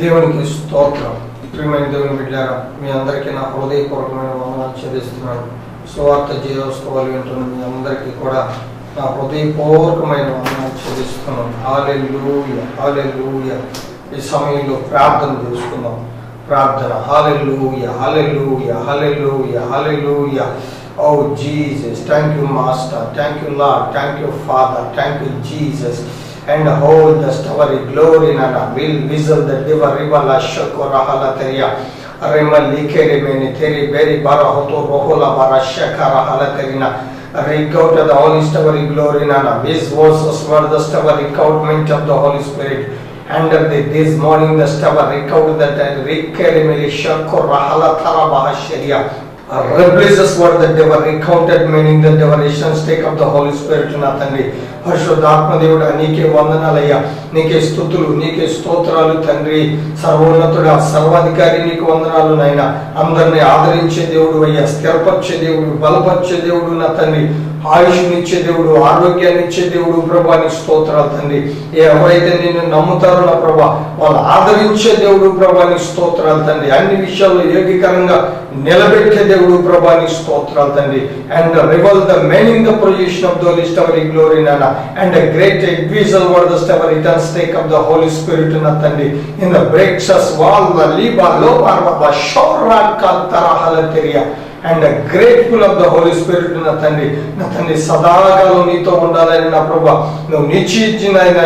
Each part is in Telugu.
దేవునికి స్తోత్రం. ప్రియమైన దేవుని బిడ్డారా, మీ అందరికీ నా హృదయపూర్వకమైన వందనాలు చెల్లిస్తున్నాను. సువార్త జీవోత్సవాలు వింటున్న మీ అందరికీ కూడా నా హృదయపూర్వకమైన వందనాలు చెల్లిస్తున్నాను. హల్లెలూయా, హల్లెలూయా. ఈ సమయంలో ప్రార్థన చేసుకుందాం. ప్రార్థన. హల్లెలూయా, హల్లెలూయా, హల్లెలూయా, హల్లెలూయా. Oh Jesus, thank you Master, thank you Lord, thank you Father, thank you Jesus. And hold the story glory nana will whistle the diva rivala shakora halateria rema likere meni teri beri bara hoto rohola bara shakara halaterina record the holy story glory nana this was the story recountment of the Holy Spirit. And this morning the story record that rekere meni shakora halatara bahasheria replaces what that they were recounted, meaning the devotions take of the Holy Spirit na తండ్రి. పరిశుద్ధాత్మ దేవుడా, నీకే వందనాలయ్యా, నీకే స్తుతులు, నీకే స్తోత్రాలు తండ్రి. సర్వోన్నతుడా, సర్వాధికారి నీకు వందనాలు నాయనా. అందరినీ ఆదరించే దేవుడు అయ్యా, స్థిరపరిచే దేవుడు, బలపరిచే దేవుడు నా తండ్రి. ఆయుష్నిచ్చే దేవుడు, ఆరోగ్యాన్ని ఇచ్చే దేవుడు ప్రభా, నీ స్తోత్రాలు తండ్రి. ఎవరైతే నిన్ను నమ్ముతారో నా ప్రభా, వాళ్ళు ఆదరించే దేవుడు ప్రభా, నీ స్తోత్రాలు తండ్రి. అన్ని విషయాల్లో ఏకీకరంగా నిలబెట్టే దేవుడు ప్రభా, నీ స్తోత్రాలు తండ్రి. And rival the meaning the position of the Holy Spirit glory nana and a great visual word the step return stake of the Holy Spirit na తండ్రి. In the breaks us wall the liba lo parva shora kantara halateria and grateful of the Holy Spirit na తండ్రి. సదాకాలం నీతో ఉండాలని నా ప్రభా, నువ్వు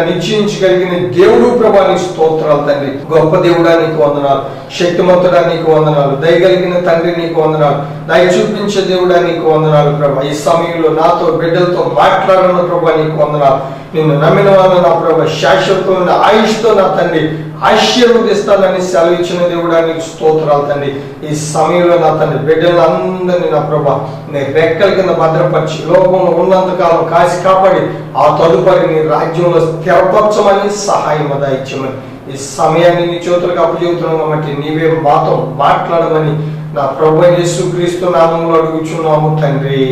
నిశ్చయించగలిగిన దేవుడు ప్రభా, నీ స్తోత్రాలు తండ్రి. గొప్ప దేవుడా నీకు వందనాలు, శక్తిమంతుడా నీకు వందనాలు, దయగలిగిన తండ్రి నీకు వందనాలు, దయ చూపించే దేవుడా నీకు వందనాలు ప్రభా. ఈ సమయంలో నాతో బిడ్డలతో మాట్లాడన్న ప్రభా నీకు వందనాలు. నిన్ను నమ్మిన వాళ్ళు నా ప్రభా శాశ్వతమైన ఆయుష్తో నా తండ్రి ఆశీర్వదిస్తానని సెలవిచ్చిన దేవుడా నీకు స్తోత్రాలు తండ్రి. ఈ సమయంలో నా తండ్రి బిడ్డలందరినీ నా ప్రభా నీ రెక్కల కింద భద్రపరిచి లోకంలో ఉన్నంతకాలం కాసి కాపాడి ఆ తదుపరి నీ రాజ్యంలో స్థిరపరచమని సహాయం దయచేయమని ఈ సమయాన్ని నీ చేతులకు అప్పచెబుతున్నాం కాబట్టి నీవే మాతో మాట్లాడమని నా ప్రభు యేసుక్రీస్తు నామములో అడుగుచున్నాము తండ్రి.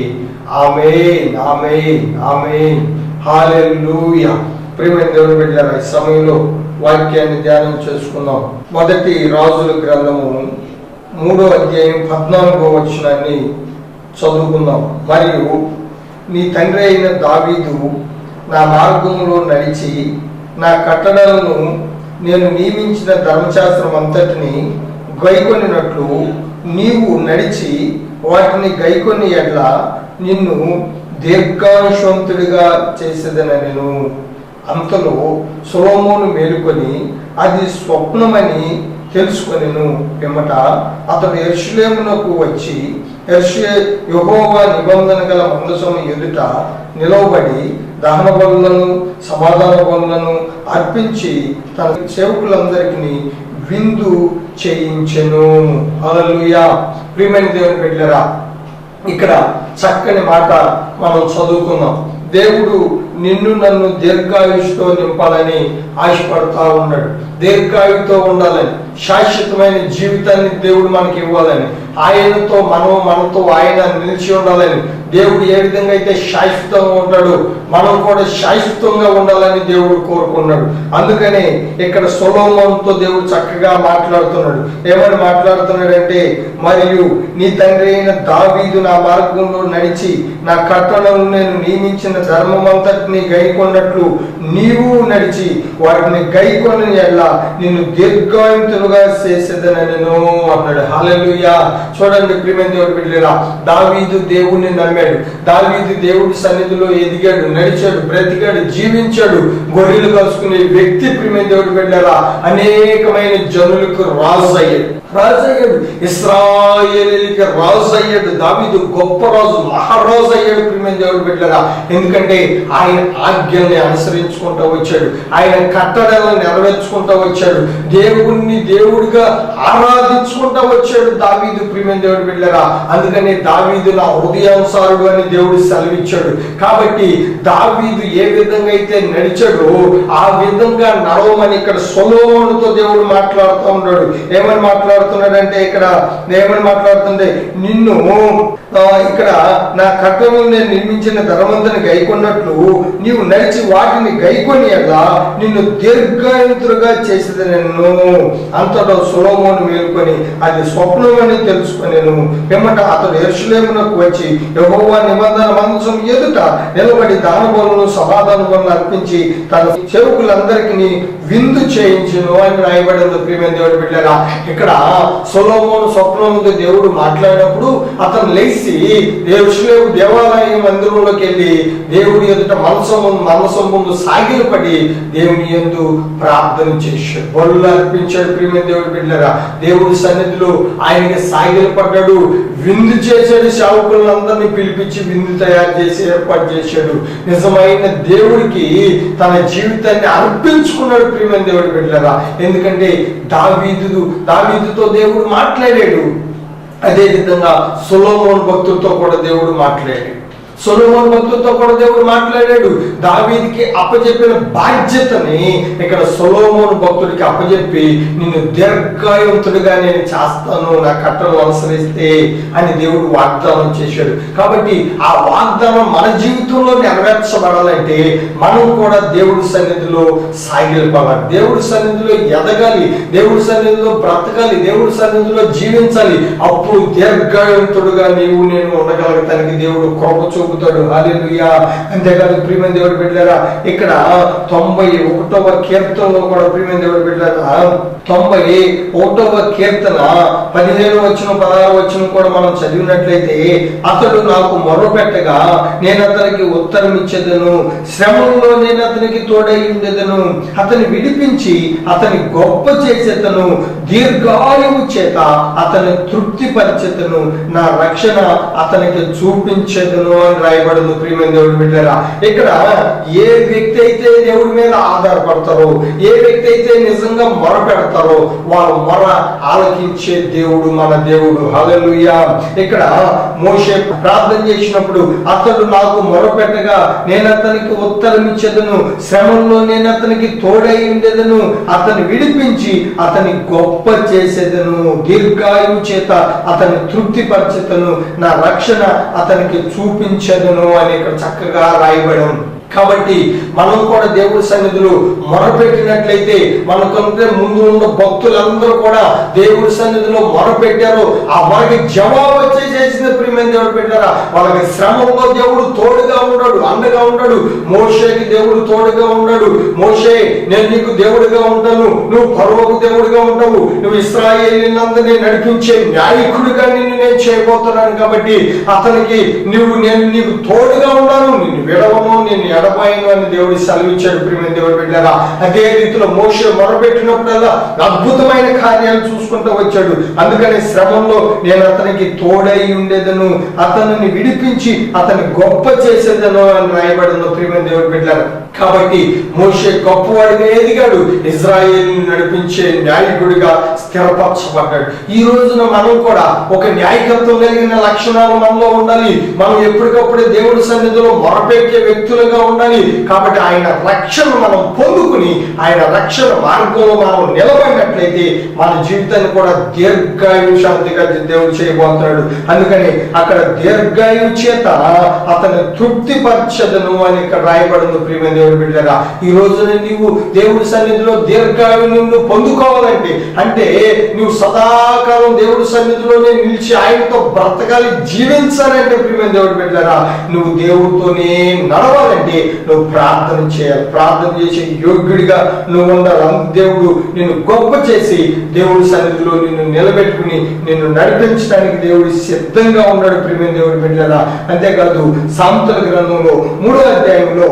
ఆమేన్, ఆమేన్, ఆమేన్. హల్లెలూయా. ప్రియమైన దేవుని బిడ్డలారా, ఈ సమయంలో వాక్యాన్ని ధ్యానం చేసుకుందాం. మొదటి రాజుల గ్రంథము 3వ అధ్యాయం 14వ వచనాన్ని చదువుకుందాం. మరియు నీ తండ్రి అయిన దావీదు నా మార్గంలో నడిచి నా కట్టడలను నేను నియమించిన ధర్మశాస్త్రం అంతటిని గైకొనినట్లు నీవు నడిచి వాటిని గైకొని ఎడ్ల నిన్ను దీర్ఘాయుష్మంతుడిగా చేసేదనెను. అంతలో సొలొమోను మేలుకొని అది స్వప్నమని తెలుసుకొనెను. పిమ్మట అతడు యెరూషలేమునకు వచ్చి యెహోవా నిబంధన గల మందసము ఎదుట నిలవబడి దహన బలులను సమాధాన బలులను అర్పించి తన సేవకులందరికీ విందు చేయించెను. హల్లెలూయా. ప్రియమైన దేవుని బిడ్డలారా, ఇక్కడ చక్కని మాట మనం చదువుకుందాం. దేవుడు నిన్ను నన్ను దీర్ఘాయుష్తో నింపాలని ఆశపడతా ఉన్నాడు. దీర్ఘాయుతో ఉండాలని, శాశ్వతమైన జీవితాన్ని దేవుడు మనకి ఇవ్వాలని, ఆయనతో మనతో ఆయన నిలిచి ఉండాలని, దేవుడు ఏ విధంగా అయితే శాశ్వతంగా ఉంటాడో మనం కూడా శాశ్వతంగా ఉండాలని దేవుడు కోరుకున్నాడు. అందుకనే ఇక్కడ సొలొమోనుతో దేవుడు చక్కగా మాట్లాడుతున్నాడు. ఏమని మాట్లాడుతున్నాడంటే, మరియు నీ తండ్రి అయిన దావీదు నా మార్గంలో నడిచి నా కట్టడలను నేను నియమించిన ధర్మమంతటిని గైకొన్నట్లు నీవు నడిచి వాటిని గైకొని ఎడ్ల నిన్ను దీర్ఘాయుతులుగా చేసేదనెను అన్నాడు. హల్లెలూయా. చూడండి ప్రియమైన దేవుడి బిడ్డలారా, దావీదు దేవుణ్ణి నమ్మాడు. దావీదు దేవుడి సన్నిధిలో ఎదిగాడు, నడిచాడు, బ్రతికాడు, జీవించాడు. గొర్రెలు కలుసుకునే వ్యక్తి ప్రియమైన దేవుడి బిడ్డలారా అనేకమైన జనులకు రాజు అయ్యాడు. ఇశ్రాయేలీయులకి రాజు అయ్యాడు. దావీదు గొప్ప రాజు, మహారాజు అయ్యాడు ప్రియమైన దేవుడి బిడ్డలారా. ఎందుకంటే ఆయన ఆజ్ఞల్ని అనుసరించుకుంటూ వచ్చాడు, ఆయన కట్టడలను నెరవేర్చుకుంటూ వచ్చాడు, దేవుణ్ణి దేవుడిగా ఆరాధించుకుంటూ వచ్చాడు దావీదు ప్రియమైన దేవుడి బిడ్డలారా. అందుకని దావీదు నా హృదయానుసారుడు అని దేవుడు సెలవిచ్చాడు. కాబట్టి దావీదు ఏ విధంగా అయితే నడిచాడో ఆ విధంగా నడవమని ఇక్కడ సొలొమోనుతో దేవుడు మాట్లాడుతూ ఉన్నాడు. ఏమని మాట్లాడుతున్నాడంటే, ఇక్కడ ఏమని మాట్లాడుతుంది, నిన్ను ఇక్కడ నా కట్టడలు నేను నిర్మించిన ధనవంతుని గైకొన్నట్లు నీవు నడిచి వాటిని గైకొని ఎలా నిన్ను దీర్ఘాయుతులుగా చేసేది నన్ను. అంతటా సొలొమోను మేలుకొని అది స్వప్నమని తెలుసుకొనెను. పిమ్మట అతడు యెరూషలేమునకు వచ్చి యెహోవా నిబంధన మందసం ఎదుట నిలబడి దానబలులను సమాధాన బలులను అర్పించి తన సేవకులందరికీ విందు చేయించును అని రాయబడింది. ప్రియమైన దేవుడి బిడ్డలారా, ఇక్కడ సొలొమోను స్వప్నంలో దేవుడు మాట్లాడినప్పుడు అతను లేచి యెరూషలేము దేవాలయ మందిరంలోకి వెళ్ళి దేవుడి ఎదుట మనసం ముందు సాగిలపడి దేవుని యందు ప్రార్థన చేశాడు, బలులు అర్పించాడు. ప్రియమైన దేవుడి బిడ్డలారా, దేవుడి సన్నిధిలో ఆయనకి సాగిలపడ్డాడు, విందు చేశాడు, సేవకులందరినీ పిలిపించి విందు తయారు చేసి ఏర్పాటు చేశాడు. నిజమైన దేవుడికి తన జీవితాన్ని అర్పించుకున్నాడు. ప్రియమైన దేవుడి బిడ్డలారా, ఎందుకంటే దావీదుతో దేవుడు మాట్లాడాడు, అదే విధంగా సొలొమోను భక్తులతో కూడా దేవుడు మాట్లాడాడు. దావీదుకి అప్పచెప్పిన బాధ్యతని ఇక్కడ సొలొమోను భక్తుడికి అప్పచెప్పి నిన్ను దీర్ఘాయుతుడిగా నేను చేస్తాను నా కట్టలు అనుసరిస్తే అని దేవుడు వాగ్దానం చేశాడు. కాబట్టి ఆ వాగ్దానం మన జీవితంలో నెరవేర్చబడాలంటే మనం కూడా దేవుడి సన్నిధిలో సాగిలపడాలి, దేవుడి సన్నిధిలో ఎదగాలి, దేవుడి సన్నిధిలో బ్రతకాలి, దేవుడి సన్నిధిలో జీవించాలి. అప్పుడు దీర్ఘాయుతుడుగా నీవు నేను ఉండగలగటానికి దేవుడు కృప చూపుతాడు. హల్లెలూయా. అంతేకాదు ప్రియమైన దేవుడి బిడ్డలారా, ఇక్కడ 91వ కీర్తనలో కూడా ప్రియమైన దేవుడి బిడ్డలారా 91వ కీర్తన 15వ వచనం 16వ వచనం కూడా మనం చదివినట్లయితే, అతడు నాకు మొర్రపెట్టగా నేను అతనికి ఉత్తరం ఇచ్చేదను, శ్రమంలో నేను అతనికి తోడై ఉండేదను, అతని విడిపించి అతని గొప్ప చేసేతను, దీర్ఘాయువు చేత అతని తృప్తిపరిచేతను, నా రక్షణ అతనికి చూపించేదను అని రాయబడదు. ప్రియమైన దేవుడి బిడ్డలారా, ఇక్కడ ఏ వ్యక్తి అయితే దేవుడి మీద ఆధారపడతారో, ఏ వ్యక్తి అయితే నిజంగా మొరపెడతారో వాళ్ళ మొర ఆలకించే దేవుడు మన దేవుడు. హల్లెలూయా. ఇక్కడ మోషే ప్రార్థన చేసినప్పుడు అతడు నాకు మొరపెట్టగా నేను అతనికి ఉత్తరం ఇచ్చేదను, శ్రమంలో నేను అతనికి తోడై ఉండేదను, అతని విడిపించి అతని గొప్ప చేసేదను, దీర్ఘాయువు చేత అతని తృప్తిపరచెదను, నా రక్షణ అతనికి చూపించదును అని ఇక్కడ చక్కగా రాయబడం. కాబట్టి మనం కూడా దేవుడి సన్నిధిలో మొరపెట్టినట్లయితే మనకంటే ముందు ఉన్న భక్తులందరూ కూడా దేవుడి సన్నిధిలో మొరపెట్టారు, ఆ మనకి జవాబు వచ్చేసేసింది. ప్రియమైన దేవుడు పెట్టారా, వాళ్ళకి శ్రమంలో దేవుడు తోడుగా ఉన్నాడు, అండగా ఉన్నాడు. మోషేకి దేవుడు తోడుగా ఉన్నాడు. మోషే, నేను నీకు దేవుడిగా ఉంటాను, నువ్వు ఫరోకు దేవుడిగా ఉంటావు, నువ్వు ఇశ్రాయేలీయులందరినీ నడిపించే నాయకుడిగా నిన్ను నేను చేయబోతున్నాను, కాబట్టి అతనికి నేను నీకు తోడుగా ఉన్నాను, నిన్ను విడవను, నిన్ను ఎడబాయను అని దేవుడు సెలవిచ్చాడు. ప్రియమైన దేవుడు బిడ్డలారా, అదే రీతిలో మోషే మొరపెట్టినప్పుడల్లా అద్భుతమైన కార్యాలు చూసుకుంటూ వచ్చాడు. అందుకని శ్రమంలో నేను అతనికి తోడై ఉండేదను, అతనిని విడిపించి అతని గొప్ప చేసేదను అని రాయబడింది. ప్రియమైన దేవుడు బిడ్డలారా, కాబట్టి మోషే గొప్పవాడిగా ఎదిగాడు, ఇశ్రాయేలుని నడిపించే నాయకుడిగా స్థిరపరచబడ్డాడు. ఈ రోజున మనం కూడా ఒక నాయకత్వం కలిగిన లక్షణాలు మనలో ఉండాలి. మనం ఎప్పటికప్పుడు దేవుడి సన్నిధిలో మొరపెట్టే వ్యక్తులుగా ఉండాలి. కాబట్టి ఆయన రక్షణ మనం పొందుకుని ఆయన రక్షణ మార్గంలో మనం నిలబడినట్లయితే మన జీవితాన్ని కూడా దీర్ఘాయుషాంతిగా దేవుడు చేయబోతున్నాడు. అందుకని అక్కడ దీర్ఘాయువు చేత అతను తృప్తిపరచదను అని ఇక్కడ రాయబడింది. ప్రియమైన దేవుడు బిడ్డలారా, ఈ రోజున నీవు దేవుడి సన్నిధిలో దీర్ఘాయువు నిన్ను పొందుకోవాలంటే, అంటే నువ్వు సదాకాలం దేవుడి సన్నిధిలోనే నిలిచి ఆయనతో బ్రతకాలి, జీవించాలంటే ప్రియమైన దేవుడు బిడ్డలారా, నువ్వు దేవుడితోనే నడవాలంటే నువ్వు ప్రార్థన చేయాలి. ప్రార్థన చేసే యోగ్యుడిగా నువ్వు ఉండాలి. దేవుడు నిన్ను గొప్ప చేసి దేవుడి సన్నిధిలో నిన్ను నిలబెట్టుకుని నిన్ను నడిపించడానికి దేవుడు సిద్ధంగా ఉన్నాడు. ప్రియమైన దేవుడి బిడ్డలారా, అంతేకాదు సామెతల గ్రంథంలో 3వ అధ్యాయంలో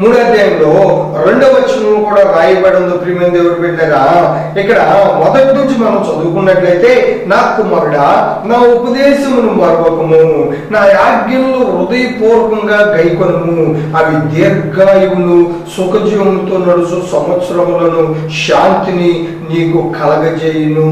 2వ వచనం కూడా రాయబడి ఉంది. ప్రియమైన దేవుడి బిడ్డలారా, ఇక్కడ మొదటి నుంచి మనం చదువుకున్నట్లయితే, నా కుమారుడా నా ఉపదేశమును మరవకము, నా ఆజ్ఞలను హృదయపూర్వకంగా గైకొనుము, అవి దీర్ఘాయువును సుఖజీవముతో నడుచు సంవత్సరములను శాంతిని నీకు కలగజేయును.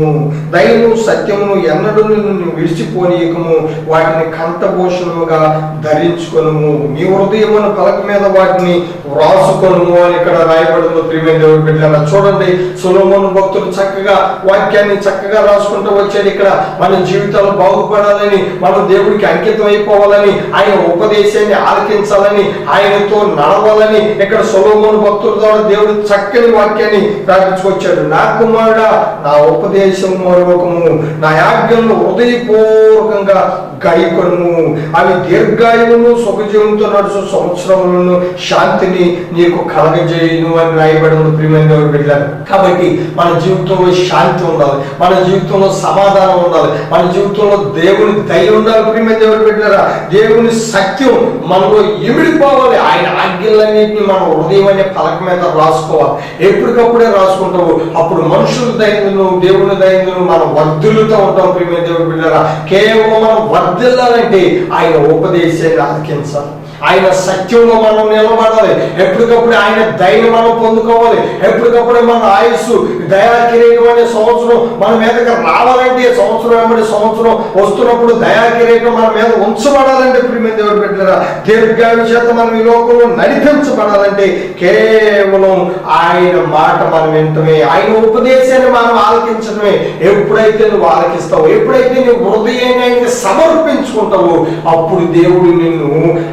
దయను సత్యమును ఎన్నడూ నిన్ను విడిచిపోనీయకము. వాటిని కంఠభూషణముగా ధరించుకొనుము. నీ హృదయమున పలక మీద వాటిని వ్రాసుకొనుము అని ఇక్కడ రాయబడింది. ప్రియమైన దేవుని బిడ్డలారా, చూడండి, సొలొమోను భక్తుడు చక్కగా వాక్యాన్ని చక్కగా రాసుకుంటూ వచ్చాడు. ఇక్కడ మన జీవితాలు బాగుపడాలని, మనం దేవుడికి అంకితం అయిపోవాలని, ఆయన ఉపదేశాన్ని ఆలకించాలని, ఆయనతో నడవాలని ఇక్కడ సొలొమోను భక్తుల ద్వారా దేవుడు చక్కని వాక్యాన్ని ప్రార్థించుకొచ్చాడు. నా కుమారుడా, నా ఉపదేశం మరొకము, నా ఆజ్ఞలను హృదయపూర్వకంగా గైకొనుము. అవి దీర్ఘాయువును సుఖజీవంతో నడుచు సంవత్సరములను శాంతిని నీకు కలగజేయును అని రాయబడి ఉంది. ప్రియమైన దేవుని బిడ్డలారా, కాబట్టి మన జీవితంలో శాంతి ఉండాలి, మన జీవితంలో సమాధానం ఉండాలి, మన జీవితంలో దేవుని దయ ఉండాలి. ప్రియమైన దేవుని బిడ్డలారా, దేవుని సత్యం మనలో ఇమిడిపోవాలి. ఆయన ఆజ్ఞలన్నింటినీ మన హృదయం అనే పలక మీద రాసుకోవాలి. ఎప్పటికప్పుడే రాసుకుంటావు. అప్పుడు మనుషుల దయందును దేవుని దయందును మనం వర్ధిల్లుతూ ఉంటాం. ప్రియమైన దేవుని బిడ్డలారా, కేవలం మనం వర్ధిల్లాలంటే ఆయన ఉపదేశాన్ని ఆలకించాలి, ఆయన సత్యంలో మనం నిలబడాలి. ఎప్పటికప్పుడు ఆయన దయను మనం పొందుకోవాలి. ఎప్పటికప్పుడు మన ఆయుస్సు దయా కిరీటం అనే సంవత్సరం మన మీదకి రావాలంటే, సంవత్సరం వెంబడి సంవత్సరం వస్తున్నప్పుడు దయా కిరీటం మన మీద ఉంచబడాలంటే, ప్రియమైన దేవుని బిడ్డలారా, దీర్ఘాయు చేత మనం ఈ లోకంలో నడిపించబడాలంటే కేవలం ఆయన మాట మనం వింటమే, ఆయన ఉపదేశాన్ని మనం ఆలకించడమే. ఎప్పుడైతే నువ్వు ఆలకిస్తావు, ఎప్పుడైతే నువ్వు హృదయాన్ని ఆయనకి సమర్పించుకుంటావు, అప్పుడు దేవుడు నిన్ను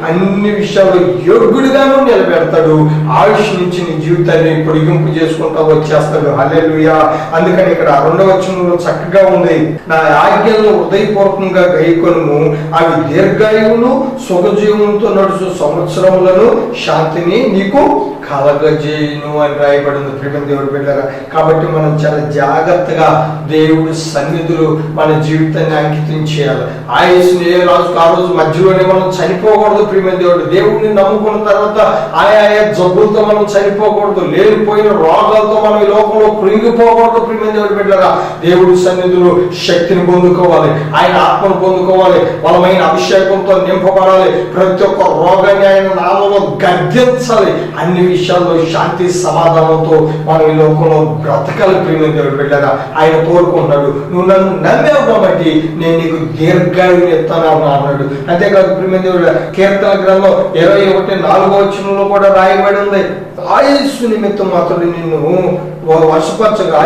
అన్ని విషయాల్లో యోగ్యుడిగాను నిలబెడతాడు. ఆయుష్ నుంచి నీ జీవితాన్ని పొడిగింపు చేసుకుంటా వచ్చేస్తాడు. హల్లెలూయా. అందుకని ఇక్కడ 2వ వచనంలో చక్కగా ఉంది, నా ఆజ్ఞలను హృదయపూర్వకంగా గైకొనుము, అవి దీర్ఘాయువును సుఖజీవంతో నడుచు సంవత్సరములను శాంతిని నీకు కలగజేయును అని రాయబడింది. ప్రియమైన దేవుడి బిడ్డలారా, కాబట్టి మనం చాలా జాగ్రత్తగా దేవుడి సన్నిధులు మన జీవితాన్ని అంకితం చేయాలి. ఆయుష్ని ఏ రోజుకు ఆ రోజు మధ్యలోనే మనం చనిపోకూడదు. ప్రియమైన దేవుడిని నమ్ముకున్న తర్వాత ఆయా జబ్బులతో మనం చనిపోకూడదు, లేనిపోయిన రోగాలతో మనం ఈ లోకంలో కృంగిపోకూడదు. ప్రియమైన దేవుడి బిడ్డలారా, దేవుడి సన్నిధులు శక్తిని పొందుకోవాలి, ఆయన ఆత్మను పొందుకోవాలి, బలమైన అభిషేకంతో నింపబడాలి. ప్రతి ఒక్క రోగాన్ని ఆయన నామములో గద్దించాలి. అన్ని విషయాల్లో శాంతి సమాధానంతో మనం ఈ లోకంలో బ్రతకాలి. ప్రియమైన దేవుడి బిడ్డలారా, ఆయన కోరుకుంటున్నాడు, నువ్వు నన్ను నమ్మావు కాబట్టి నేను నీకు దీర్ఘాయువుని ఇస్తాను అన్నాడు. అంతేకాదు ప్రియమైన దేవుడు, కీర్తన గ్రంథం 21:4 వచనంలో కూడా రాయబడి ఉంది, ఆయుస్సు నిమిత్తం అతడు నిన్ను వశపరచగా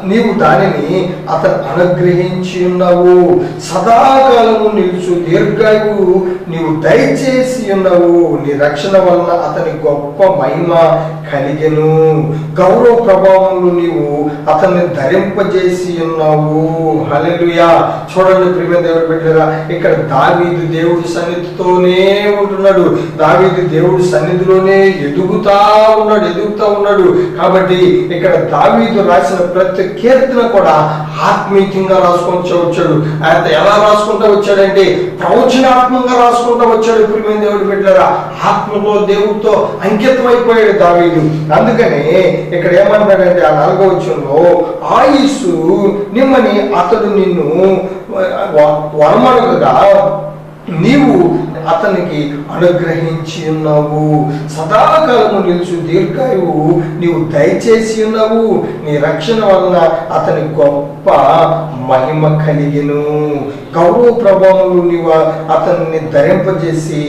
నీవు దానిని అతను అనుగ్రహించి ఉన్నావు. సదాకాలము నిలుచు దీర్ఘాయువు నీవు దయచేసి ఉన్నావు. నీ రక్షణ వలన అతని గొప్ప మహిమ కలిగెను. గౌరవ ప్రభావంలో నీవు అతన్ని ధరింపజేసి ఉన్నావు. హల్లెలూయా. చూడండి ప్రియమైన దేవుడి బిడ్డలారా, ఇక్కడ దావీదు దేవుడి సన్నిధితోనే ఉంటున్నాడు. దావీదు దేవుడి సన్నిధిలోనే ఎదుగుతా ఉన్నాడు. కాబట్టి ఇక్కడ దావీదు రాసిన ప్రతి కీర్తన కూడా ఆత్మీయంగా రాసుకుంటూ వచ్చాడు. ఆయన ఎలా రాసుకుంటూ వచ్చాడంటే ప్రవచనాత్మకంగా రాసుకుంటూ వచ్చాడు. ప్రియమైన దేవుడి బిడ్డలారా, ఆత్మలో దేవుడితో అంకితం అయిపోయాడు దావీదు. అందుకని ఇక్కడ ఏమంటాడంటే ఆ 4వ వచనంలో, ఆయుస్సు నిమ్మని అతడు నిన్ను వరమడుగగా నీవు అతనికి అనుగ్రహించి ఉన్నావు. సదాకాలము నిలుచు దీర్ఘాయువు నీవు దయచేసి ఉన్నావు. నీ రక్షణ వలన అతని గొప్ప మహిమ కలిగెను. గౌరవ ప్రభావములు నీవు అతన్ని ధరింపజేసి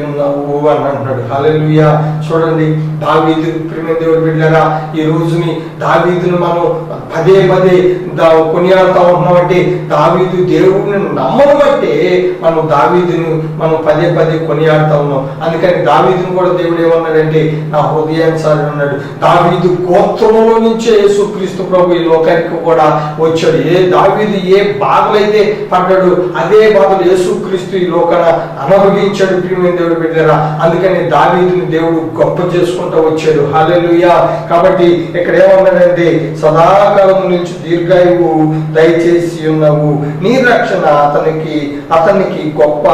ఉన్నావు అని అంటున్నాడు. హల్లెలూయా. చూడండి, దావీదు ప్రియమైన దేవుడి బిడ్డలారా, ఈ రోజుని దావీదును మనం పదే కొనియాడుతూ ఉంటున్నామంటే దావీదు దేవుడిని నమ్మడం బట్టే మనం దావీదును మనం పదే కొనియాడుతూ ఉన్నాం. అందుకని దావీదును కూడా దేవుడు ఏమన్నాడంటే నా హృదయానుసారి అన్నాడు. దావీదు గోత్రంలో నుంచే యేసుక్రీస్తు ప్రభు ఈ లోకానికి కూడా వచ్చాడు. దావీదు ఏ బాధలైతే పడ్డాడు అదే బాధలు యేసుక్రీస్తు ఈ లోకాన అనుభవించాడు. ప్రియమైన దేవుడు బిడ్డలారా, అందుకని దావీదుని దేవుడు గొప్ప చేసుకుంటూ వచ్చాడు. హల్లెలూయా. కాబట్టి ఇక్కడ ఏమన్నాడంటే సదాకాలం నుంచి దీర్ఘాయువు దయచేసి ఉన్నావు. నీ రక్షణ అతనికి గొప్ప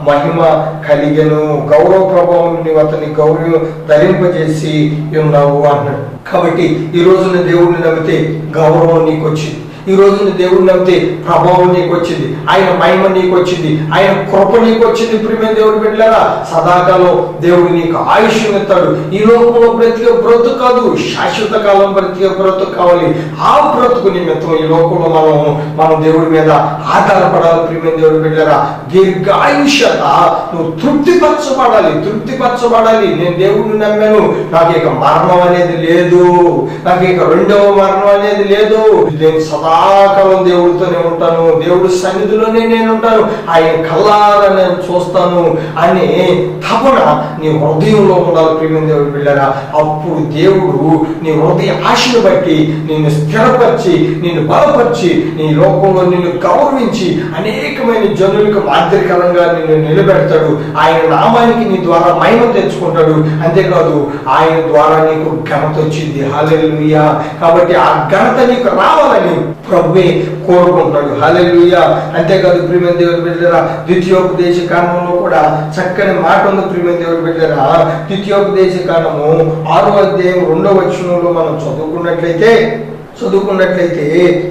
మహిమ కలిగెను. గౌరవ ప్రభావం నీవు అతని గౌరవం ధరింపజేసి ఉన్నావు అన్నాడు. కాబట్టి ఈ రోజున దేవుడిని నమ్మితే గౌరవం నీకు వచ్చింది. ఈ రోజు నీ దేవుడిని నమ్మితే ప్రభావం నీకు వచ్చింది, ఆయన మహిమ నీకు వచ్చింది, ఆయన కృప నీకు వచ్చింది. ప్రియమైన దేవుడు బిడ్డలారా, సదాకాలం దేవుడు నీకు ఆయుష్యం ఇస్తాడు. ఈ లోకంలో బ్రతికే బ్రతుకు కాదు, శాశ్వత కాలం బ్రతికే బ్రతుకు కావాలి. ఆ బ్రతుకు నిమిత్తం ఈ లోకంలో మనం దేవుడి మీద ఆధారపడాలి. ప్రియమైన దేవుడు బిడ్డలారా, దీర్ఘాయుష్యత నువ్వు తృప్తిపరచబడాలి. నేను దేవుడిని నమ్మాను, నాకు ఇక మరణం అనేది లేదు, నాకు ఇక రెండవ మరణం అనేది లేదు, నేను సదాకాలం దేవుడితోనే ఉంటాను, దేవుడి సన్నిధిలోనే నేను ఉంటాను, ఆయన కళ్ళారా నేను చూస్తాను అనే తపన నీ హృదయంలో ఉండాలి. ప్రియమైన దేవుడు బిడ్డలారా, అప్పుడు దేవుడు నీ హృదయ ఆశను బట్టి నిన్ను స్థిరపరిచి, నిన్ను బలపరిచి, నీ లోకంలో నిన్ను గౌరవించి అనేకమైన జనులకు మాదిరికరంగా నిన్ను నిలబెడతాడు. ఆయన నామానికి నీ ద్వారా మహిమ తెచ్చుకుంటాడు. అంతేకాదు ఆయన ద్వారా నీకు ఘనత వచ్చింది. హల్లెలూయా. కాబట్టి ఆ ఘనత నీకు రావాలని ప్రభువే కోరుకుంటాడు. హల్లెలూయా. అంతేకాదు ప్రియమైన దేవుని బిడ్డలారా, ద్వితీయోపదేశ కాండంలో కూడా చక్కని మాట ఉంది. ప్రియమైన దేవుని బిడ్డలారా, ద్వితీయోపదేశ కాండము 6వ అధ్యాయం 2వ వచనంలో మనం చదువుకున్నట్లయితే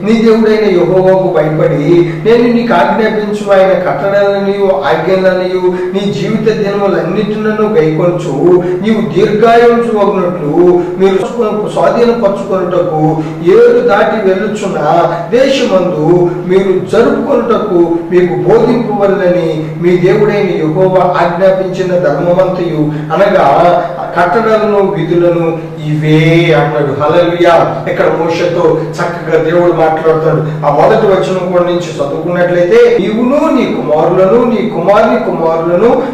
నీ దేవుడైన యెహోవాకు భయపడి నేను నీకు ఆజ్ఞాపించు ఆయన కట్టడలనియు ఆజ్ఞలనియు నీ జీవిత దినములన్నిటినూ గైకొంచు నీవు దీర్ఘాయుష్యునట్లు మీరు స్వాధీనపరచుకొనుటకు 7 దాటి వెళ్ళుచున్న దేశమందు మీరు జరుపుకొనుటకు మీకు బోధింపవలెనని మీ దేవుడైన యెహోవా ఆజ్ఞాపించిన ధర్మమంతయు అనగా కట్టడలను విధులను ఇవే అన్నాడు. హల్లెలూయా. ఇక్కడ మోషేతో చక్కగా దేవుడు మాట్లాడుతాడు. ఆ మొదటి వచనం కూడా నుంచి చదువుకున్నట్లయితే, నీవును నీ కుమారులను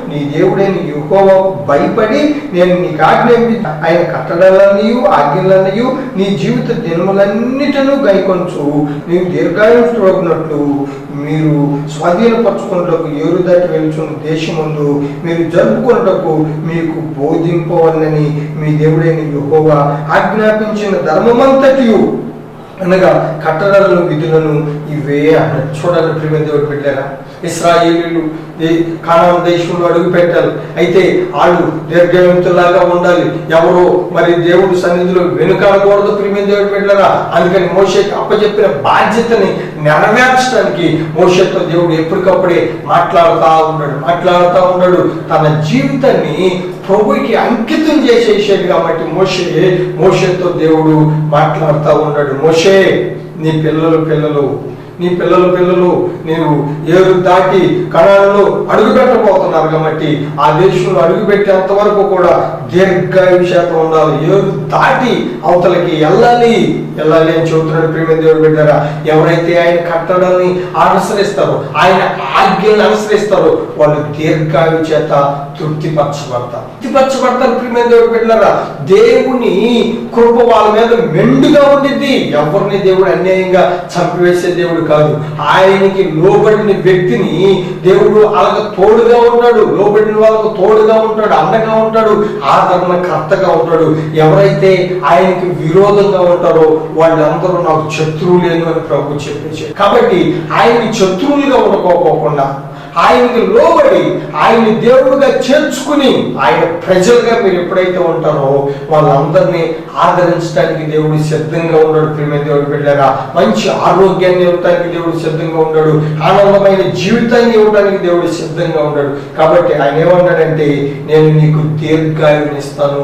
నీ దేవుడైన యెహోవాకు భయపడి నేను నీకు ఆజ్ఞాపించిన ఆయన కట్టడలనియు ఆజ్ఞలనియు నీ జీవిత దినములన్నిటినూ గైకొంచు నీవు దీర్ఘాయుష్యునట్లు మీరు స్వాధీనపరచుకున్నటకు 7 దాటి వెళ్తున్న దేశమందు మీరు జరుపుకున్నటకు మీకు బోధింపవలనని మీ దేవుడైన యెహోవా ఆజ్ఞాపించిన ధర్మమంతటియు అనగా కట్టడలను విధులను ఇవే అన్నట్టు. చూడాలి ప్రియమైన దేవుడు బిడ్డలారా, ఇశ్రాయేలీయులు కానాను దేశంలో అడుగు పెట్టాలి. అయితే వాళ్ళు దీర్ఘవంతులాగా ఉండాలి. ఎవరో మరి దేవుడి సన్నిధిలో వెనుకాడకూడదు. ప్రియమైన దేవుడు బిడ్డలారా, అందుకని మోషేకి అప్పచెప్పిన బాధ్యతని నెరవేర్చడానికి మోషేతో దేవుడు ఎప్పటికప్పుడే మాట్లాడుతూ ఉన్నాడు. తన జీవితాన్ని ప్రభుకి అంకితం చేసేసాడు. కాబట్టి మోషేతో దేవుడు మాట్లాడుతూ ఉన్నాడు. మోషే, నీ పిల్లలు నీవు 7 దాటి కణాలలో అడుగు పెట్టబోతున్నారు. కాబట్టి ఆ దేశంలో అడుగు పెట్టేంత వరకు కూడా దీర్ఘాయుష్యత ఉండాలి. 7 దాటి అవతలకి వెళ్ళాలి అని చెబుతున్నాడు. ప్రియమైన దేవుడు బిడ్డలారా, ఎవరైతే ఆయన కట్టడాన్ని అనుసరిస్తారో, ఆయన ఆజ్ఞలను అనుసరిస్తారో వాళ్ళు దీర్ఘాయుష్యత తృప్తిపరచబడతారు. ప్రియమైన దేవుడు బిడ్డలారా, దేవుని కృప వాళ్ళ మీద మెండుగా ఉండిద్ది. ఎవరిని దేవుడు అన్యాయంగా చంపివేసే దేవుడు కాదు. ఆయనకి లోబడిన వ్యక్తిని దేవుడు వాళ్ళకు తోడుగా ఉంటాడు, లోబడిన వాళ్ళకు తోడుగా ఉంటాడు, అండగా ఉంటాడు, ఆదరణకర్తగా ఉంటాడు. ఎవరైతే ఆయనకి విరోధంగా ఉంటారో వాళ్ళందరూ నాకు శత్రువులేను అని ప్రభు చెప్పేశాడు. కాబట్టి ఆయనకి శత్రువులుగా ఉండకోకుండా ఆయనకి లోబడి ఆయన్ని దేవుడుగా చేర్చుకుని ఆయన ప్రజలుగా మీరు ఎప్పుడైతే ఉంటారో వాళ్ళందరినీ ఆదరించడానికి దేవుడు సిద్ధంగా ఉన్నాడు. ప్రియమైన దేవుడు బిడ్డలారా, మంచి ఆరోగ్యాన్ని ఇవ్వడానికి దేవుడు సిద్ధంగా ఉన్నాడు. ఆనందమైన జీవితాన్ని ఇవ్వడానికి దేవుడు సిద్ధంగా ఉన్నాడు. కాబట్టి ఆయన ఏమన్నాడంటే, నేను నీకు దీర్ఘాయునిస్తాను,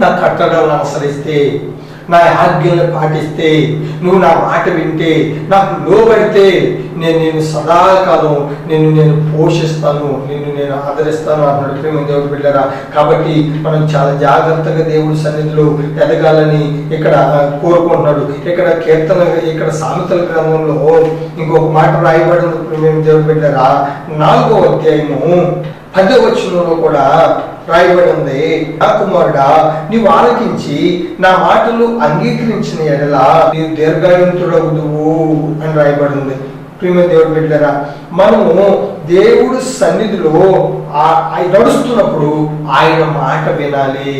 నా కట్టడాలను అనుసరిస్తే, నా ఆజ్ఞలను పాటిస్తే, నువ్వు నా మాట వింటే, నాకు లోబడితే నేను సదాకాలం నేను పోషిస్తాను, నేను ఆదరిస్తాను అన్నాడు. ప్రియమైన దేవుడు బిడ్డలారా, కాబట్టి మనం చాలా జాగ్రత్తగా దేవుడి సన్నిధిలో ఎదగాలని ఇక్కడ కోరుకుంటున్నాడు. ఇక్కడ సామెతల గ్రంథంలో ఇంకొక మాట రాయబడింది. ప్రియమైన దేవుడు బిడ్డలారా, 4వ అధ్యాయము 10వ వచనంలో కూడా రాయబడి ఉంది, నా కుమారుడా, నీవు ఆలకించి నా మాటలు అంగీకరించిన ఎడల నీవు దీర్ఘాయుతుడవుదువు అని రాయబడింది. ప్రియమైన దేవుడు బిడ్డలారా, మనము దేవుడు సన్నిధిలో నడుస్తున్నప్పుడు ఆయన మాట వినాలి.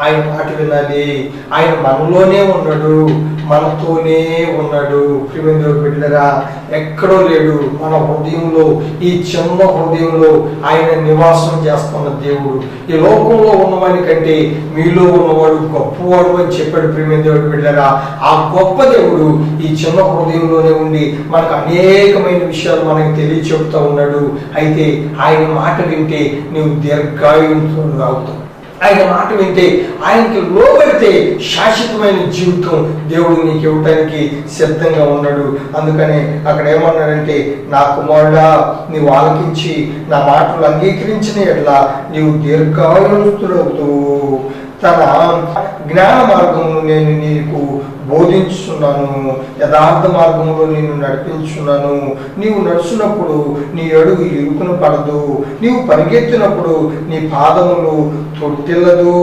ఆయన మాట వినాలి. ఆయన మనలోనే ఉన్నాడు, మనతోనే ఉన్నాడు. ప్రియమైన దేవుని బిడ్డలారా, ఎక్కడో లేడు, మన హృదయంలో, ఈ చిన్న హృదయంలో ఆయన నివాసం చేస్తున్న దేవుడు. ఈ లోకంలో ఉన్నవాడి కంటే మీలో ఉన్నవాడు గొప్పవాడు అని చెప్పాడు. ప్రియమైన దేవుని బిడ్డలారా, ఆ గొప్ప దేవుడు ఈ చిన్న హృదయంలోనే ఉండి మనకు అనేకమైన విషయాలు మనకు తెలియచెప్తా ఉన్నాడు. అయితే ఆయన మాట వింటే నీవు దీర్ఘాయువుతో అవుతావు. ఆయన మాట వింటే, ఆయనకి లోబడితే శాశ్వతమైన జీవితం దేవుడు నీకు ఇవ్వటానికి సిద్ధంగా ఉన్నాడు. అందుకని అక్కడ ఏమన్నాడంటే, నా కుమారుడా, నీవు ఆలకించి నా మాటలు అంగీకరించిన ఎట్లా నీవు దీర్ఘాయువుతుడవుతావు. తన జ్ఞాన మార్గమును నేను నీకు బోధించున్నాను, యథార్థ మార్గంలో నేను నడిపించున్నాను. నీవు నడుచున్నప్పుడు నీ అడుగు ఇరుకున పడదు, నీవు పరిగెత్తినప్పుడు నీ పాదములు తొట్టిల్లదు.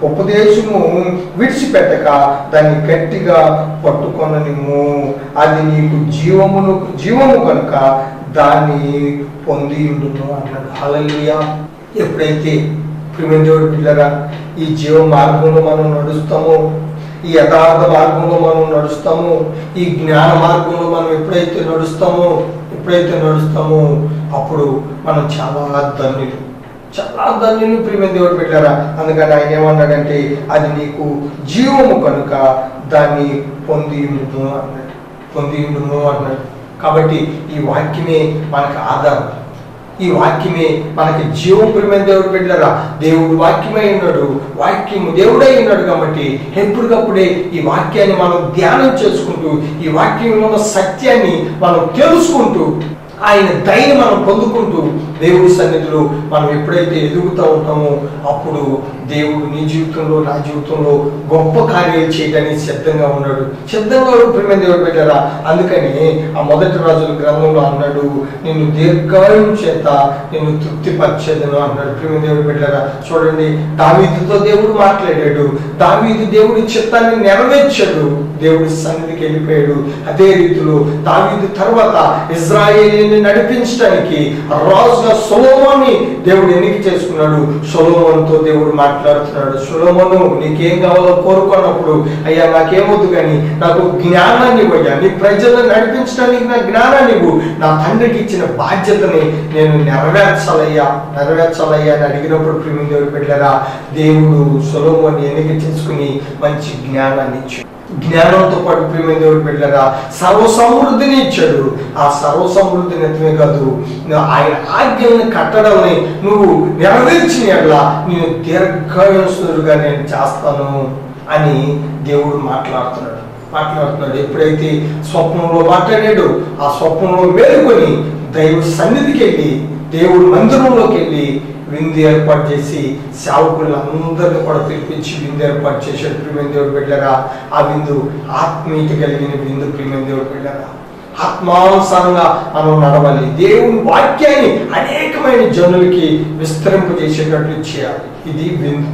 ఉపదేశము విడిచిపెట్టక దాన్ని గట్టిగా పట్టుకొననిమ్ము. అది నీకు జీవము కనుక దాన్ని పొంది ఉండును అన్నాడు. హల్లెలూయా. ఎప్పుడైతే ప్రియమైన దేవుని బిడ్డలారా, ఈ జీవ మార్గంలో మనం నడుస్తామో, ఈ యథార్థ మార్గంలో మనం నడుస్తాము, ఈ జ్ఞాన మార్గంలో మనం ఎప్పుడైతే నడుస్తామో అప్పుడు మనం చాలా ధన్యులు ప్రియమైన దేవుడు బిడ్డలారా. అందుకని ఆయన ఏమన్నాడంటే, అది నీకు జీవము కనుక దాన్ని పొంది ఉండును అన్నాడు. కాబట్టి ఈ వాక్యమే మనకు ఆధారం, ఈ వాక్యమే మనకి జీవం. ప్రియమైన దేవుడు బిడ్డలారా, దేవుడు వాక్యమై ఉన్నాడు, వాక్యము దేవుడై ఉన్నాడు. కాబట్టి ఎప్పటికప్పుడే ఈ వాక్యాన్ని మనం ధ్యానం చేసుకుంటూ, ఈ వాక్యంలో ఉన్న సత్యాన్ని మనం తెలుసుకుంటూ, ఆయన దయని మనం పొందుకుంటూ దేవుడి సన్నిధిలో మనం ఎప్పుడైతే ఎదుగుతూ ఉంటామో అప్పుడు దేవుడు నీ జీవితంలో, నా జీవితంలో గొప్ప కార్యాలు చేయడానికి సిద్ధంగా ఉన్నాడు. ప్రియమైన దేవుడు పెట్టారా. అందుకని ఆ మొదటి రాజుల గ్రంథంలో అన్నాడు, నిన్ను దీర్ఘాయువు చేత నిన్ను తృప్తిపరిచేదను అన్నాడు. ప్రియమైన దేవుడు పెట్టారా. చూడండి, దావీదుతో దేవుడు మాట్లాడాడు, దావీదు దేవుడి చిత్తాన్ని నెరవేర్చాడు, దేవుడి సన్నిధికి వెళ్ళిపోయాడు. అదే రీతిలో దావీదు తర్వాత ఇజ్రాయేలీని నడిపించడానికి రాజుగా సొలొమోన్ని దేవుడు ఎన్నిక చేసుకున్నాడు. సొలొమోనుతో దేవుడు మాట్లాడుతున్నాడు, సొలొమోను నీకేం కావాలో కోరుకున్నప్పుడు, అయ్యా నాకేమొద్దు కానీ నాకు జ్ఞానాన్ని ఇవ్వయ్యా, నీ ప్రజలను నడిపించడానికి నా జ్ఞానాన్ని ఇవ్వు, నా తండ్రికి ఇచ్చిన బాధ్యతని నేను నెరవేర్చాలయ్యా అని అడిగినప్పుడు ప్రియమైన దేవుడు పెట్టారా, దేవుడు సొలొమోన్ని ఎన్నిక చేసుకుని మంచి జ్ఞానాన్ని ఇచ్చాడు. జ్ఞానంతో పాటు ప్రియమైన దేవుడు పెట్టారా, సర్వసమృద్ధిని ఇచ్చాడు. ఆ సర్వసమృద్ధిని ఎత్తమే కాదు, ఆయన ఆజ్ఞల్ని కట్టడాన్ని నువ్వు నెరవేర్చిన ఎట్లా నేను దీర్ఘాయుస్తుడుగా నేను చేస్తాను అని దేవుడు మాట్లాడుతున్నాడు. ఎప్పుడైతే స్వప్నంలో మాట్లాడాడు, ఆ స్వప్నంలో మేలుకొని దైవ సన్నిధికి వెళ్ళి, దేవుడు మందిరంలోకి వెళ్ళి విందు ఏర్పాటు చేసి సేవకులందరినీ కూడా పిలిపించి విందు ఏర్పాటు చేశాడు. ప్రియమైన దేవుడు పెట్టారా, ఆ విందు ఆత్మీయత కలిగిన విందు. ప్రియమైన దేవుడు పెట్టారా, ఆత్మానుసారంగా మనం నడవాలి. దేవుని వాక్యాన్ని అనేకమైన జనులకి విస్తరింపజేసేటట్లు చేయాలి. ఇది విందు,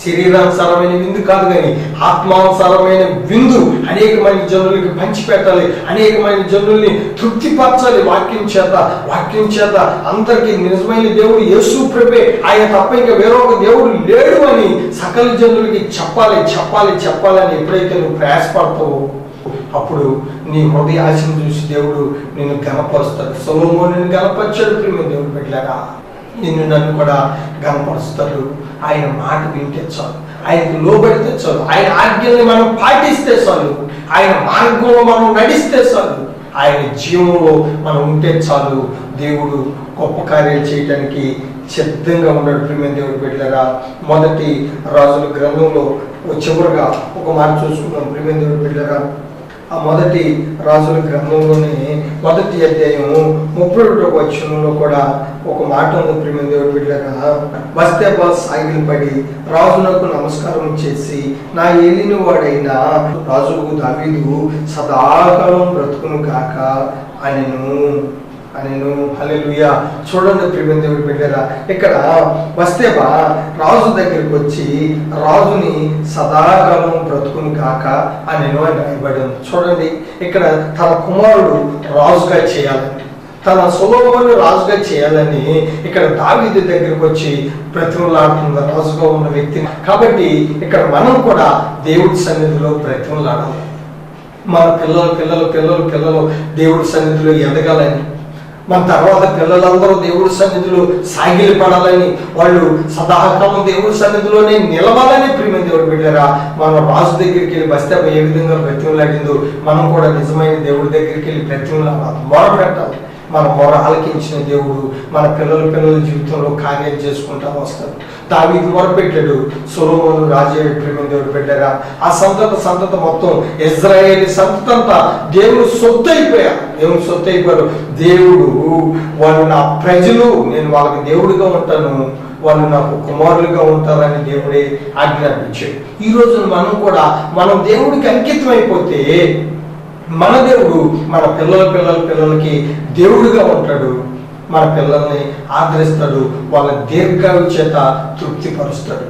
శరీరానుసారమైన విందు కాదు, కానీ ఆత్మానుసారమైన విందు. అనేకమైన జనులకి పంచిపెట్టాలి, అనేకమైన జనుల్ని తృప్తిపరచాలి వాక్యం చేత. అందరికీ నిజమైన దేవుడు యేసు ప్రభువే, ఆయన తప్ప ఇంకా వేరొక దేవుడు లేడు అని సకల జనులకి చెప్పాలని ఎప్పుడైతే నువ్వు ప్రయాసపడతావో అప్పుడు నీ హృదయ ఆశను చూసి దేవుడు నిన్ను గణపరుస్తాడు. సొలొమోను నిన్ను గణపరిచాడు. ప్రియమైన దేవుడు పెట్టారా, నిన్ను నన్ను కూడా గణపరుస్తాడు. ఆయన మాట వింటే చాలు, ఆయనకు లోబడితే చాలు, ఆయన ఆజ్ఞల్ని మనం పాటిస్తే చాలు, ఆయన మార్గంలో మనం నడిస్తే చాలు, ఆయన జీవంలో మనం ఉంటే చాలు, దేవుడు గొప్ప కార్యాలు చేయడానికి సిద్ధంగా ఉన్నాడు. ప్రియమైన దేవుడు పెట్టారా, మొదటి రాజుల గ్రంథంలో చివరిగా ఒక మాట చూసుకున్నాం. ప్రియమైన దేవుడు పెట్టారా, ఆ మొదటి రాజుల గ్రంథంలోనే మొదటి అధ్యాయం 31వ వచనంలో కూడా ఒక మాట ఉంది. ప్రియమైన దేవుడు బిడ్డలారా, బస్తేబా సాగిలపడి రాజునకు నమస్కారం చేసి, నా ఏలిన వాడైన రాజుకు దావీదు సదాకాలం బ్రతుకును కాక అనెను. హల్లెలూయా. చూడండి ప్రియమైన దేవుడు బిడ్డలారా, ఇక్కడ బస్తేబా రాజు దగ్గరికి వచ్చి రాజుని సదాకాలం బ్రతుకుని కాక అనెను అని రాయబడి ఉంది. చూడండి, ఇక్కడ తన కుమారుడు రాజుగా చేయాలని, తన సొలొమోను రాజుగా చేయాలని ఇక్కడ దావీదు దగ్గరికి వచ్చి బ్రతిమలాడుతున్న రాజుగా ఉన్న వ్యక్తి. కాబట్టి ఇక్కడ మనం కూడా దేవుడి సన్నిధిలో బ్రతిమలాడాలి. మన పిల్లలు దేవుడి సన్నిధిలో ఎదగాలని, మన తర్వాత పిల్లలందరూ దేవుడి సన్నిధిలో సాగిలి పడాలని, వాళ్ళు సదాకాలం దేవుడి సన్నిధిలోనే నిలవాలని ప్రియమైన దేవుడు బిడ్డలారా, మనం రాజు దగ్గరికి వెళ్ళి బస్తే ఏ విధంగా బ్రతిమలాడిందో మనం కూడా నిజమైన దేవుడి దగ్గరికి వెళ్ళి బ్రతిమలాడాలి, మొరపెట్టాలి. మన మొర ఆలకించిన దేవుడు మన పిల్లల జీవితంలో కార్యం చేసుకుంటా వస్తాడు. దావీదు మొరపెట్టాడు, సొలొమోను రాజు ప్రియమైన దేవుడు బిడ్డలారా, ఆ సంతత మొత్తం ఇజ్రాయేలీ సంతతంతా దేవుడు సొత్తు అయిపోయారు. దేవుడు వాళ్ళు నా ప్రజలు, నేను వాళ్ళకి దేవుడిగా ఉంటాను, వాళ్ళు నాకు కుమారులుగా ఉంటారని దేవుడే ఆజ్ఞాపించాడు. ఈ రోజు మనం దేవుడికి అంకితం అయిపోతే మన దేవుడు మన పిల్లలకి దేవుడిగా ఉంటాడు. మన పిల్లల్ని ఆదరిస్తాడు, వాళ్ళ దీర్ఘాయు చేత తృప్తిపరుస్తాడు,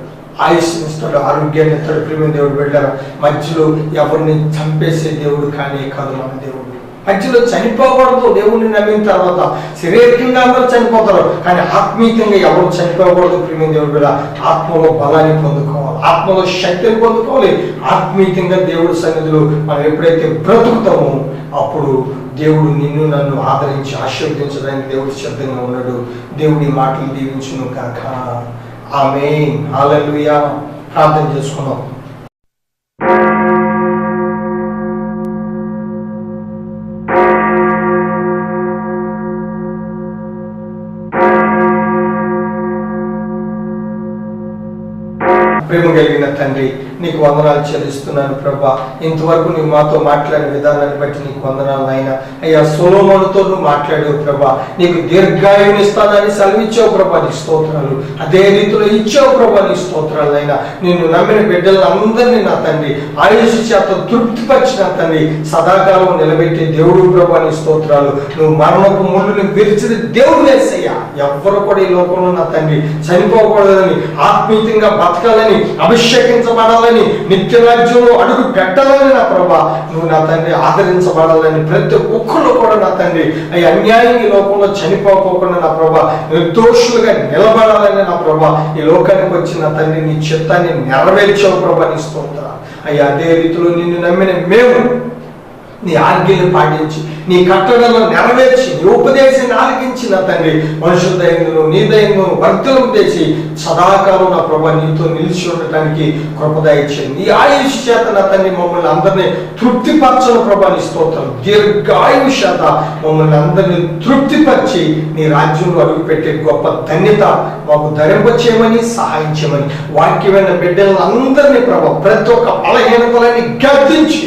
ఆయుష్నిస్తాడు, ఆరోగ్యాన్ని ఇస్తాడు. ప్రియమైన దేవుడు బిడ్డలారా, మధ్యలో ఎవరిని చంపేసే దేవుడు కాదు మన దేవుడు. మధ్యలో చనిపోకూడదు. దేవుడిని నమ్మిన తర్వాత శారీరకంగా అందరూ చనిపోతారు, కానీ ఆత్మీయంగా ఎవరు చనిపోకూడదు. ప్రియమైన దేవుడు బిడ్డ, ఆత్మలో బలాన్ని పొందుకోవాలి, ఆత్మలో శక్తిని పొందుకోవాలి. ఆత్మీయంగా దేవుడి సన్నిధిలో మనం ఎప్పుడైతే బ్రతుకుతామో అప్పుడు దేవుడు నిన్ను నన్ను ఆదరించి ఆశీర్వదించడానికి దేవుడు సిద్ధంగా ఉన్నాడు. దేవుడి మాటలు దీవించును కాక. ఆమేన్. హల్లెలూయా. ప్రార్థన చేసుకున్నాం. ప్రేమ కలిగిన తండ్రి, నీకు వందనాలు చెల్లిస్తున్నాను ప్రభా. ఇంతవరకు నీవు మాతో మాట్లాడిన విధానాన్ని బట్టి నీకు వందనాలు నాయనా. అయ్యా, సొలొమోనుతో నువ్వు మాట్లాడావు ప్రభా, నీకు దీర్ఘాయువుని ఇస్తానని సెలవిచ్చావు ప్రభా, నీ స్తోత్రాలు. అదే రీతిలో ఇచ్చావు ప్రభా, నీ స్తోత్రాలు అయినా. నిన్ను నమ్మిన బిడ్డలందరినీ నా తండ్రి ఆయుష్ చేత తృప్తిపరిచిన తండ్రి, సదాకాలం నిలబెట్టే దేవుడు ప్రభా, నీ స్తోత్రాలు. నువ్వు మరణపు ముళ్ళుని విరిచిన దేవుడు వేసయ్యా. ఎవ్వరు కూడా ఈ లోకంలో నా తండ్రి చనిపోకూడదని, ఆత్మీయంగా బతకాలని, అభిషేకించబడాలని, నిత్య రాజ్యంలో అడుగు పెట్టాలని నా ప్రభా, నువ్వు నా తండ్రి ఆదరించబడాలని, ప్రతి ఒక్కరు కూడా నా తండ్రి అవి అన్యాయం ఈ లోకంలో చనిపోకుండా నా ప్రభా నిర్దోషులుగా నిలబడాలని నా ప్రభా ఈ లోకానికి వచ్చిన తండ్రి నీ చిత్తాన్ని నెరవేర్చావు ప్రభా, నీ స్తోత్రాలు. అయ్యా, అదే రీతిలో నిన్ను నమ్మిన మేము నీ ఆజ్ఞలు పాటించి, నీ కట్టడలను నెరవేర్చి, నీ ఉపదేశాన్ని ఆలకించి నా తండ్రి మనుషుల దయంలో నీ దయంలో వర్ధలు చేసి సదాకాలం నా ప్రభా నీతో నిలిచి ఉండటానికి కృపదయించండి. నీ ఆయుష్ చేత నా తండ్రి మమ్మల్ని అందరినీ తృప్తిపరచని ప్రభా, నీ స్తోత్రం. దీర్ఘాయుష్ చేత మమ్మల్ని అందరినీ తృప్తిపరిచి నీ రాజ్యంలో అడుగుపెట్టే గొప్ప ధన్యత మాకు ధరింపచేయమని, సహాయం చేయమని, వాక్యమైన బిడ్డలను అందరినీ ప్రభా ప్రతి ఒక్క బలహీనతలని గద్దించి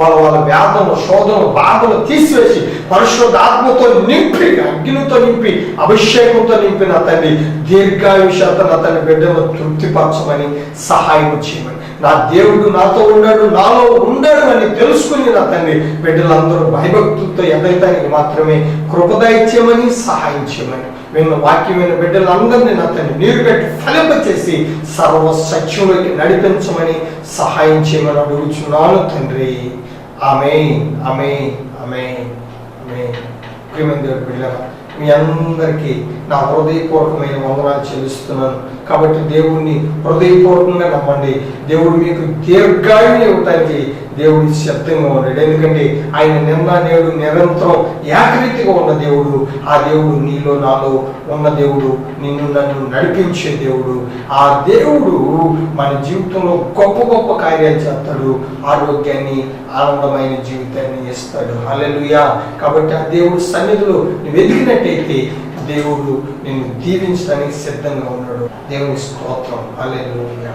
వాళ్ళ వ్యాధులు, శోధనలు, బాధలు తీసివేసి పరిశుద్ధ ఆత్మతో నింపి, అగ్నితో నింపి, అభిషేకంతో నింపి నా తండ్రి దీర్ఘాయుషత నా తండ్రి బిడ్డలను తృప్తిపరచమని, సహాయం చేయమని. నా దేవుడు నాతో ఉన్నాడు, నాలో ఉన్నాడు అని తెలుసుకుని నా తండ్రి బిడ్డలందరూ భయభక్తులతో ఎదగటానికి మాత్రమే కృపదయించమని, సహాయం చేయమని. విన్న వాక్యమైన బిడ్డలందరినీ నా తండ్రి నీరు పెట్టి ఫలింపచేసి సర్వ సత్యంలోకి నడిపించమని, సహాయం చేయమని అడుగుచున్నాను తండ్రి. ఆమేన్, ఆమేన్, ఆమేన్, ఆమేన్. ప్రియమైన దేవుని బిడ్డలారా, మీ అందరికీ నా హృదయపూర్వకమైన వందనాలు చెల్లిస్తున్నాను. కాబట్టి దేవుణ్ణి హృదయపూర్వకంగా నమ్మండి. దేవుడు మీకు దీర్ఘాయువుని ఇవ్వటానికి దేవుడి సిద్ధంగా ఉన్నాడు. ఎందుకంటే ఆయన నిన్న నేడు నిరంతరం ఏకరీతిగా ఉన్న దేవుడు. ఆ దేవుడు నీలో నాలో ఉన్న దేవుడు, నిన్ను నన్ను నడిపించే దేవుడు. ఆ దేవుడు మన జీవితంలో గొప్ప గొప్ప కార్యాలు చేస్తాడు, ఆరోగ్యాన్ని, ఆనందమైన జీవితాన్ని ఇస్తాడు. హల్లెలూయా. కాబట్టి ఆ దేవుడి సన్నిధిలో నువ్వు ఎదిగినట్టయితే దేవుడు నిన్ను దీవించడానికి సిద్ధంగా ఉన్నాడు. దేవుని స్తోత్రం. హల్లెలూయా.